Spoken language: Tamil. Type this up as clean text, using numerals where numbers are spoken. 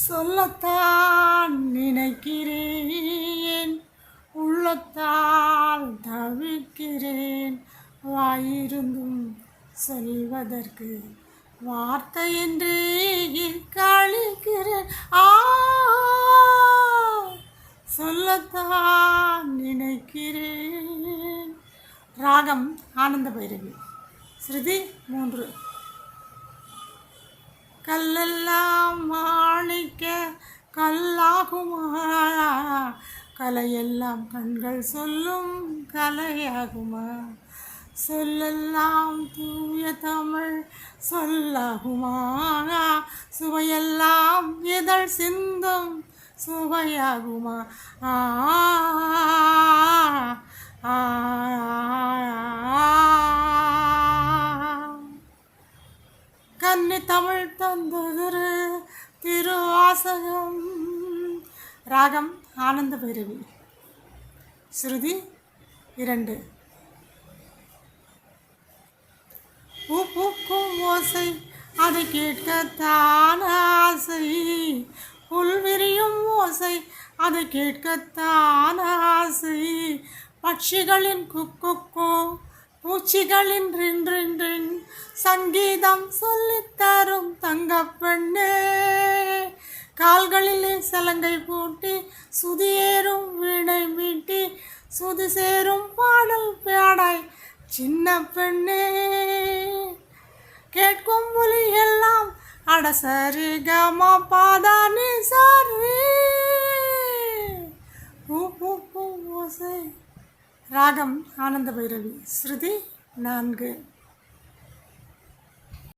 சொல்லத்தான் நினைக்கிறேன், உள்ளத்தால் தவிக்கிறேன், வாயிருந்தும் சொல்வதற்கு வார்த்தையின்றி கழிக்கிறேன். சொல்லத்தான் நினைக்கிறேன். ராகம் ஆனந்த பைரவி. ஸ்ருதி 3. கல்லெல்லாம் மாணிக்க கல்லாகுமா, கலையெல்லாம் கண்கள் சொல்லும் கலையாகுமா, சொல்லெல்லாம் தூய தமிழ் சொல்லாகுமா, சுவையெல்லாம் இதழ் சிந்தும் சுவையாகுமா. கன்னி தமிழ் தந்ததுரு திருவாசகம். ராகம் ஆனந்த பைரவி. ஸ்ருதி 2. பூ பூக்கும் ஓசை அதை கேட்கத்தான் ஆசை, புல்விரியும் ஓசை அதை கேட்கத்தான் ஆசை, பட்சிகளின் குக்குக்கோ பூச்சிகளின் ரின் ரின் ரின், சங்கீதம் சொல்லித்தரும் தங்கப்பெண்ணே, கால்களிலே சலங்கை பூட்டி சுதியேறும் வீணை மீட்டி, சுதி சேரும் பாடல் பேடாய் சின்ன பெண்ணே, கேட்கும் மொழி எல்லாம் அடசரி கமா பாதானி சாரி, பூ பூக்கும் ஓசை. ராகம் ஆனந்த பைரவி. ஸ்ருதி 4.